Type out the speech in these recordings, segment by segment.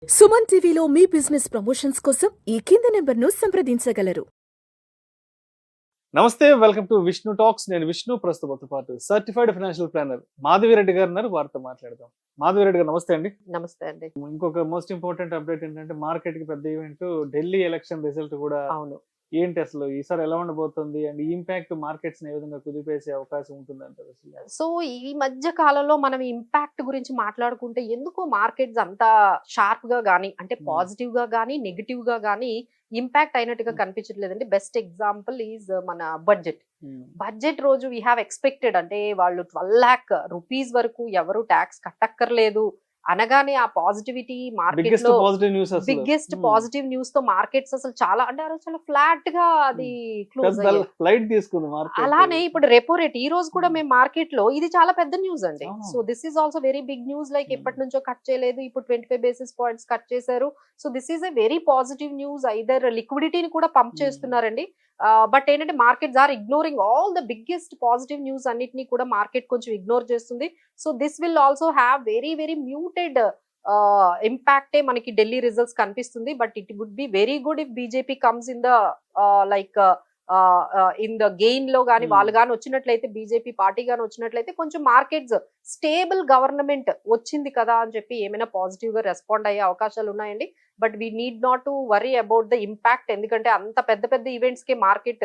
సుమన్ టీవీలో మీ business promotions కోసం ఈ కింది నెంబర్ను సంప్రదించగలరు. నమస్తే, వెల్కమ్ టు విష్ణు టాక్స్. నేను విష్ణు, ప్రస్తుతంతో పాటు సర్టిఫైడ్ ఫైనాన్షియల్ ప్లానర్ మాధవిరెడ్డి గారు ఉన్నారు. వారితో మాట్లాడదాం. మాధవిరెడ్డి గారు నమస్తే అండి. నమస్తే అండి. ఇంకొక మోస్ట్ ఇంపార్టెంట్ అప్డేట్ ఏంటంటే, మార్కెట్ కి పెద్ద ఈవెంట్ ఢిల్లీ ఎలక్షన్ రిజల్ట్ కూడా అవును. ఏంటి, అసలు ఈసారి ఎలా ఉండబోతుంది అండ్ ఈ ఇంపాక్ట్ మార్కెట్స్ ఏ విధంగా కుదిపేసే అవకాశం ఉంటుంది అంటారు అసలు? సో ఈ మధ్య కాలంలో మనం ఇంపాక్ట్ గురించి మాట్లాడుకుంటే ఎందుకో మార్కెట్స్ అంత షార్ప్ గా గానీ అంటే పాజిటివ్ గా గానీ నెగిటివ్ గా గానీ ఇంపాక్ట్ అయినట్టుగా కనిపించట్లేదండి. బెస్ట్ ఎగ్జాంపుల్ ఈజ్ మన బడ్జెట్ రోజు వీ హ్యావ్ ఎక్స్పెక్టెడ్ అంటే వాళ్ళు 12 lakh రూపీస్ వరకు ఎవరు ట్యాక్స్ కట్టక్కర్లేదు అనగానే ఆ పాజిటివిటీ మార్కెట్ లో బిగ్గెస్ట్ పాజిటివ్ న్యూస్ తో మార్కెట్స్ అసలు చాలా అంటే ఆ రోజు చాలా ఫ్లాట్ గా అది క్లోజ్ అలానే ఇప్పుడు రెపో రేట్ ఈ రోజు కూడా మేము మార్కెట్ లో ఇది చాలా పెద్ద న్యూస్ అండి. So this is also very big news. Like ఎప్పటి నుంచో కట్ చేయలేదు, ఇప్పుడు 25 basis points కట్ చేశారు. So this is a very positive news. Either లిక్విడిటీని కూడా పంప్ చేస్తున్నారండి. బట్ ఏంటంటే markets are ignoring all the biggest positive news అన్నిటినీ కూడా మార్కెట్ కొంచెం ఇగ్నోర్ చేస్తుంది. So this will also have very very muted ఇంపాక్టే మనకి ఢిల్లీ రిజల్ట్స్ కనిపిస్తుంది. But it would be very good if BJP comes in the like in the gain లో గానీ వాళ్ళు గాని వచ్చినట్లయితే, బీజేపీ పార్టీ గాని వచ్చినట్లయితే కొంచెం మార్కెట్స్ స్టేబుల్ గవర్నమెంట్ వచ్చింది కదా అని చెప్పి ఏమైనా పాజిటివ్ గా రెస్పాండ్ అయ్యే అవకాశాలు ఉన్నాయండి. But we need not to worry about the impact, ఎందుకంటే అంత పెద్ద పెద్ద ఈవెంట్స్ కి మార్కెట్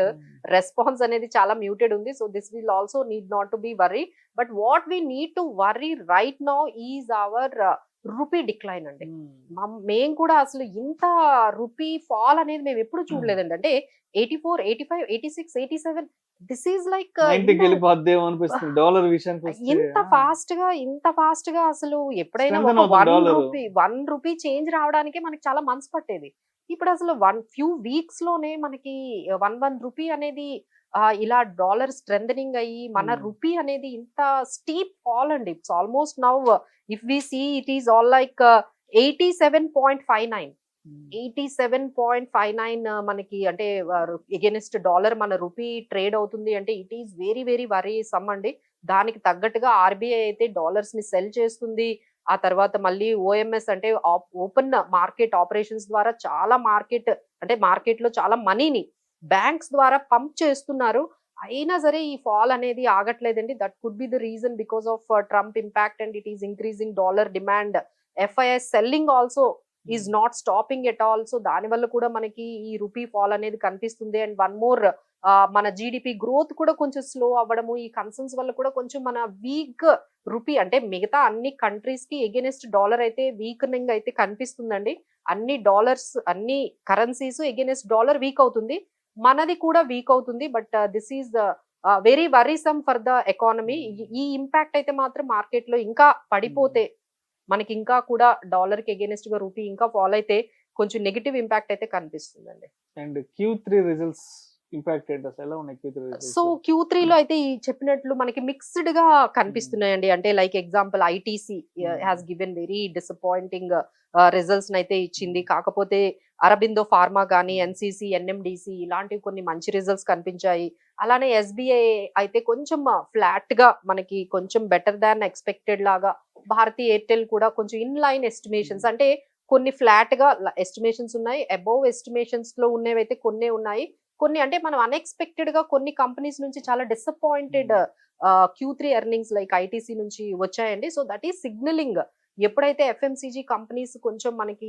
రెస్పాన్స్ అనేది చాలా మ్యూటెడ్ ఉంది. So this will also need not to be worry. But what we need to worry right now is our rupee decline అండి. మేము కూడా అసలు ఇంత రూపీ ఫాల్ అనేది మేము ఎప్పుడు చూడలేదండి. అంటే 84, 85, 86, 87 దిస్ ఈజ్ లైక్ ఇంత ఫాస్ట్ గా అసలు ఎప్పుడైనా వన్ రూపీ చేంజ్ రావడానికి మనకి చాలా మంత్స్ పట్టేది. ఇప్పుడు అసలు ఫ్యూ వీక్స్ లోనే మనకి 1 రూపీ అనేది ఇలా డాలర్ స్ట్రెంథనింగ్ అయ్యి మన రూపీ అనేది ఇంత స్టీప్ ఫాల్ అండి. It's almost now if we see it is all like 87.59 87.59 మనకి అంటే ఎగెనిస్ట్ డాలర్ మన రూపీ ట్రేడ్ అవుతుంది అంటే it is very very worrisome అండి. దానికి తగ్గట్టుగా ఆర్బీఐ అయితే డాలర్స్ ని సెల్ చేస్తుంది. ఆ తర్వాత మళ్ళీ ఓఎంఎస్ అంటే ఓపెన్ మార్కెట్ ఆపరేషన్స్ ద్వారా చాలా మార్కెట్ లో చాలా మనీని బ్యాంక్స్ ద్వారా పంప్ చేస్తున్నారు. అయినా సరే ఈ ఫాల్ అనేది ఆగట్లేదండి. That could be the reason because of Trump impact and it is increasing dollar demand. FIs selling also is not stopping at all. So దాని వల్ల కూడా మనకి ఈ రూపీ ఫాల్ అనేది కనిపిస్తుంది. అండ్ వన్ మోర్ మన జీడిపి గ్రోత్ కూడా కొంచెం స్లో అవ్వడము, ఈ కన్సర్న్స్ వల్ల కూడా కొంచెం మన వీక్ రూపీ అంటే మిగతా అన్ని కంట్రీస్ కి ఎగెనిస్ట్ డాలర్ అయితే వీకనింగ్ అయితే కనిపిస్తుందండి. అన్ని కరెన్సీస్ ఎగెనిస్ట్ డాలర్ వీక్ అవుతుంది, మనది కూడా వీక్ అవుతుంది. But this is very వరీసమ్ for the economy. ఈ ఇంపాక్ట్ అయితే మాత్రం మార్కెట్ లో ఇంకా పడిపోతే మనకి ఇంకా కూడా డాలర్ కి ఎగెనిస్ట్ గా రూపీ ఇంకా ఫాల్ అయితే కొంచెం నెగిటివ్ ఇంపాక్ట్ అయితే కనిపిస్తుందండి. అండ్ Q3 రిజల్ట్స్ ఇంపాక్ట్ ఏంటి అసలు, ఎలా ఉన్నాయి Q3 రిజల్ట్స్? సో Q3 లో అయితే ఈ చెప్పినట్లు మనకి మిక్స్డ్ గా కనిపిస్తున్నాయండి. అంటే like example ITC has given very disappointing results అయితే ఇచ్చింది. కాకపోతే అరబిందో ఫార్మా కానీ, ఎన్సీసీ, ఎన్ఎండిసి ఇలాంటివి కొన్ని మంచి రిజల్ట్స్ కనిపించాయి. అలానే ఎస్బీఐ అయితే కొంచెం ఫ్లాట్ గా మనకి కొంచెం బెటర్ దాన్ ఎక్స్పెక్టెడ్ లాగా. భారతీ ఎయిర్టెల్ కూడా కొంచెం ఇన్ లైన్ ఎస్టిమేషన్స్ అంటే కొన్ని ఫ్లాట్ గా ఎస్టిమేషన్స్ ఉన్నాయి, అబౌవ్ ఎస్టిమేషన్స్ లో ఉన్నవైతే కొన్ని ఉన్నాయి. కొన్ని అంటే మనం అన్ఎక్స్పెక్టెడ్ గా కొన్ని కంపెనీస్ నుంచి చాలా disappointed Q3 earnings like ITC నుంచి వచ్చాయండి. సో దట్ ఈస్ సిగ్నలింగ్ ఎప్పుడైతే ఎఫ్ఎంసీజీ కంపెనీస్ కొంచెం మనకి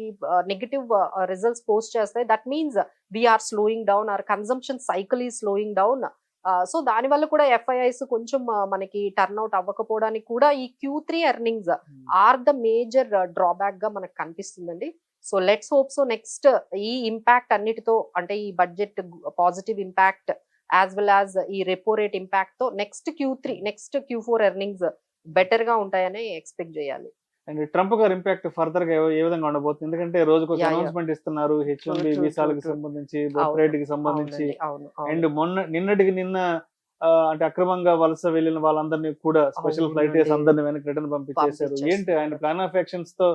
నెగటివ్ రిజల్ట్స్ పోస్ట్ చేస్తాయి, that means we are slowing down, our consumption cycle ఈ స్లోయింగ్ డౌన్. సో దాని వల్ల కూడా ఎఫ్ఐఐస్ కొంచెం మనకి టర్న్అవుట్ అవ్వకపోవడానికి కూడా ఈ Q3 earnings are the major drawback గా మనకు కనిపిస్తుందండి. So let's hope so next ఈ ఇంపాక్ట్ అన్నిటితో అంటే ఈ budget positive impact as well as ఈ రెపో రేట్ ఇంపాక్ట్ తో నెక్స్ట్ Q4 ఎర్నింగ్స్ బెటర్ గా ఉంటాయని ఎక్స్పెక్ట్ చేయాలి. అండ్ ట్రంప్ గారి ఇంపాక్ట్ ఫర్దర్ గా ఏ విధంగా ఉండబోతుంది? ఎందుకంటే రోజుకు ఒక అనౌన్స్మెంట్ ఇస్తున్నారు, H1B వీసాలకు సంబంధించి, బర్త్ కి సంబంధించి. అండ్ నిన్న అంటే అక్రమంగా వలస వెళ్ళిన వాళ్ళందరినీ కూడా స్పెషల్ ఫ్లైట్ అందరినీ వెనక్కి రిటర్న్ పంపించేశారు. ఏంటి ఆయన ప్లాన్ ఆఫ్ యాక్షన్స్ తో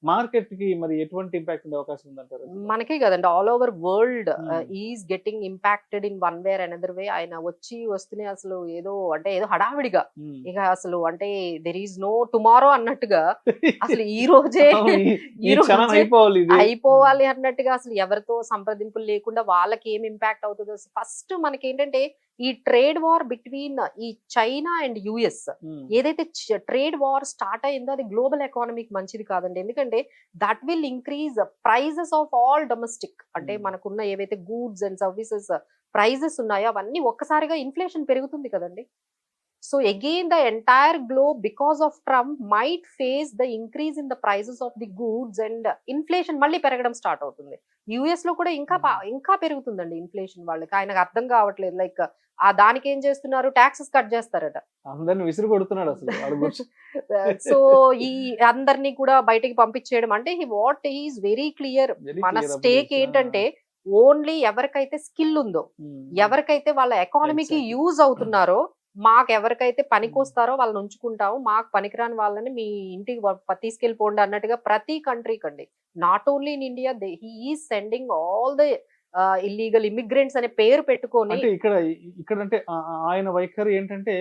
మార్కెట్ కి మరి ఎటువంటి ఇంపాక్ట్ ఉండే అవకాశం ఉందంటారు? మనకే కదండి, all over world Hmm. Is getting impacted in one way or another way. ఆయన వస్తూనే అసలు ఏదో హడావిడిగా Hmm. ఇక అసలు అంటే దెర్ ఈజ్ నో టుమారో అన్నట్టుగా అసలు ఈ రోజే అవును, ఈ ఈ క్షణం రోజే అయిపోవాలి ఇది. అయిపోవాలి అన్నట్టుగా అసలు ఎవరితో సంప్రదింపులు లేకుండా వాళ్ళకి ఏం ఇంపాక్ట్ అవుతుందో. ఫస్ట్ మనకి ఏంటంటే ఈ ట్రేడ్ వార్ బిట్వీన్ ఈ చైనా అండ్ యుఎస్ Hmm. ఏదైతే ట్రేడ్ వార్ స్టార్ట్ అయిందో అది గ్లోబల్ ఎకానమీకి మంచిది కాదండి. ఎందుకంటే that will increase prices of all domestic, అంటే Hmm. మనకున్న ఏవైతే గూడ్స్ అండ్ సర్వీసెస్ ప్రైజెస్ ఉన్నాయో అవన్నీ ఒక్కసారిగా ఇన్ఫ్లేషన్ పెరుగుతుంది కదండి. So again the entire globe because of Trump might face the increase in the prices of the goods and inflation మళ్ళీ పెరగడం స్టార్ట్ అవుతుంది. యుఎస్ లో కూడా ఇంకా పెరుగుతుందండి ఇన్ఫ్లేషన్. వాళ్ళకి ఆయనకు అర్థం కావట్లేదు. లైక్ ఆ దానికి ఏం చేస్తున్నారు, ట్యాక్సెస్ కట్ చేస్తారట. అందరిని విసిరి కొడుతున్నాడు అసలు వాడు కూర్చో. సో ఈ అందరినీ కూడా బయటికి పంపించేయడం అంటే హీఈస్ వెరీ క్లియర్. Very మన clear స్టేక్ updates. ఏంటంటే ఓన్లీ ఎవరికైతే స్కిల్ ఉందో, Hmm. ఎవరికైతే వాళ్ళ ఎకానమీకి Exactly. యూజ్ అవుతున్నారో, మాకు ఎవరికైతే పనికొస్తారో వాళ్ళని ఉంచుకుంటాము, మాకు పనికిరాని వాళ్ళని మీ ఇంటికి తీసుకెళ్ళిపోండి అన్నట్టుగా ప్రతి కంట్రీ కండి. Not only in India, he sending all the illegal immigrants అనే పేరు పెట్టుకొని. అంటే ఇక్కడ అంటే ఆయన వైఖరి ఏంటంటే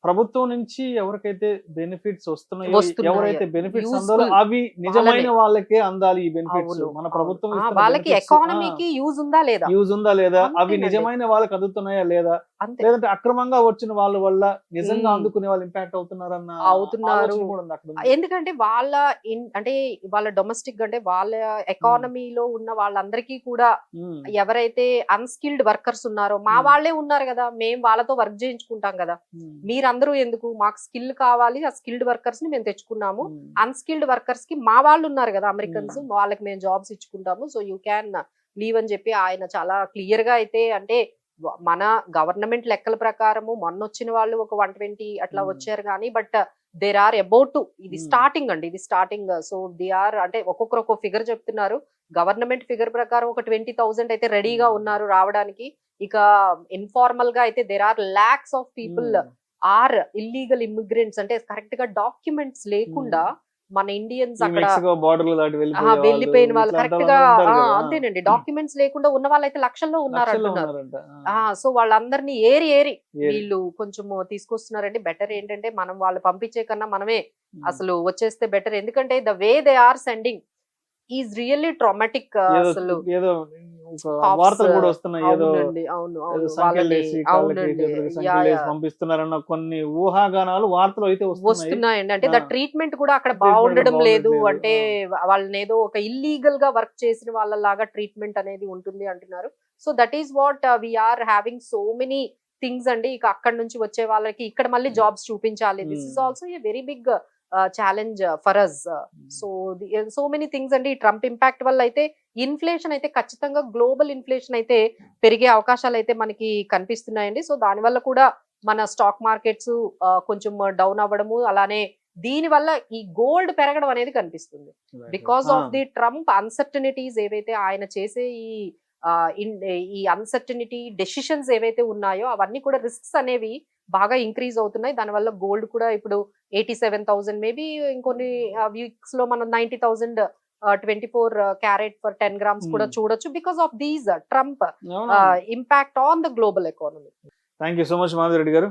ప్రభుత్వం నుంచి ఎవరికైతే బెనిఫిట్స్ వస్తున్నాయో, వస్తున్నాయో, ఎవరైతే బెనిఫిట్స్ useful అందాలో అవి నిజమైన వాళ్ళనే. వాళ్ళకే అందాలి ఈ బెనిఫిట్స్. అవును, మన ప్రభుత్వం అవును. ఇస్తున్న వాళ్ళకి benefits, ఎకానమీకి యూజ్ ఉందా లేదా యూజ్ ఉందా లేదా, అవి అంతేనండి. నిజమైన వాళ్ళకి అందుతున్నాయా లేదా, అంతే. లేదంటే అక్రమంగా వచ్చిన వాళ్ళ వల్ల నిజంగా Hmm. అందుకునే వాళ్ళు ఇంపాక్ట్ అవుతున్నారన్న అవుతున్నారు. ఆలోచన కూడా ఉంది అక్కడ ఉంది. ఎందుకంటే వాళ్ళ అంటే వాళ్ళ డొమెస్టిక్ అంటే వాళ్ళ ఎకానమీలో ఉన్న వాళ్ళందరికీ కూడా Hmm. ఎవరైతే అన్స్కిల్డ్ వర్కర్స్ ఉన్నారో మా Hmm. వాళ్ళే ఉన్నారు కదా, మేము వాళ్ళతో వర్క్ చేయించుకుంటాం కదా, Hmm. మీరందరూ ఎందుకు, మాకు స్కిల్ కావాలి, ఆ స్కిల్డ్ వర్కర్స్ ని మేము తెచ్చుకున్నాము, Hmm. అన్స్కిల్డ్ వర్కర్స్ కి మా వాళ్ళు ఉన్నారు కదా అమెరికన్స్, వాళ్ళకి మేము జాబ్స్ ఇచ్చుకుంటాము, సో యూ క్యాన్ లీవ్ అని చెప్పి ఆయన చాలా క్లియర్ గా అయితే, అంటే మన గవర్నమెంట్ లెక్కల ప్రకారము మొన్న వచ్చిన వాళ్ళు ఒక 120 అట్లా Hmm. వచ్చారు కానీ, but there are about to, ఇది Hmm. స్టార్టింగ్ అండి, ఇది స్టార్టింగ్. సో దే ఆర్ అంటే ఒక్కొక్కరు ఒక్కొక్క ఫిగర్ చెప్తున్నారు. గవర్నమెంట్ ఫిగర్ ప్రకారం ఒక 20,000 అయితే రెడీగా ఉన్నారు రావడానికి. ఇక ఇన్ఫార్మల్ గా అయితే there are lakhs of people Hmm. Are illegal immigrants, అంటే కరెక్ట్ గా డాక్యుమెంట్స్ లేకుండా మన ఇండియన్స్ ఈ అక్కడ మెక్సికో border దాటి వెళ్ళిపోయిన వాళ్ళు, ఇట్లా కరెక్ట్ గా ఉంటారు కదా. అంతేనండి, డాక్యుమెంట్స్ లేకుండా ఉన్న వాళ్ళైతే లక్షల్లో ఉన్నారు లక్షల్లో అంటున్నారు. ఉన్నారంట. సో వాళ్ళందరినీ ఏరి ఏరి. వీళ్ళు కొంచెం తీసుకొస్తున్నారండి. బెటర్ ఏంటంటే మనం వాళ్ళు పంపించే కన్నా మనమే Hmm. అసలు వచ్చేస్తే బెటర్. ఎందుకంటే the way they are sending is really traumatic. అసలు ఏదో ఒక Cops, వార్తలు కూడా వస్తున్నాయి, ఏదో అవునండి, అవును, ఏదో అవును, సంఖ్యలు వాళ్ళని వేసి కాళ్ళకి అవునండి, చేతులకి యా, సంఖ్యలు వేసి యా. పంపిస్తున్నారన్న కొన్ని ఊహాగానాలు వార్తలు అయితే వస్తున్నాయి. వస్తున్నాయండి. అంటే ద ఆ. ట్రీట్మెంట్ కూడా అక్కడ Treatment బాగుండడం కూడా లేదు. బాగుండట్లేదు. అంటే వాళ్ళని ఏదో ఒక ఇల్లీగల్ గా వర్క్ చేసిన వాళ్ళలాగా ట్రీట్మెంట్ అనేది ఉంటుంది అంటున్నారు. So that is what we are having so many things అండి. ఇక అక్కడ నుంచి వచ్చే వాళ్ళకి ఇక్కడ మళ్ళీ జాబ్స్ చూపించాలి. This is also a very big challenge for us. So many things అండి. ఈ ట్రంప్ ఇంపాక్ట్ వల్ల అయితే ఇన్ఫ్లేషన్ అయితే ఖచ్చితంగా గ్లోబల్ ఇన్ఫ్లేషన్ అయితే పెరిగే అవకాశాలు అయితే మనకి కనిపిస్తున్నాయండి. సో దానివల్ల కూడా మన స్టాక్ మార్కెట్స్ కొంచెం డౌన్ అవ్వడము, అలానే దీని వల్ల ఈ గోల్డ్ పెరగడం అనేది కనిపిస్తుంది. Because of the Trump uncertainties ఏవైతే ఆయన చేసే ఈ అన్సర్టనిటీ డెసిషన్స్ ఏవైతే ఉన్నాయో అవన్నీ కూడా రిస్క్స్ అనేవి బాగా ఇంక్రీజ్ అవుతున్నాయి. దానివల్ల గోల్డ్ కూడా ఇప్పుడు 87,000 మేబీ ఇంకొన్ని వీక్స్ లో మనం 90,000 24 క్యారెట్ ఫర్ 10 grams కూడా చూడొచ్చు because of these Trump impact on the global economy. Thank you so much Madhu Reddy గారు.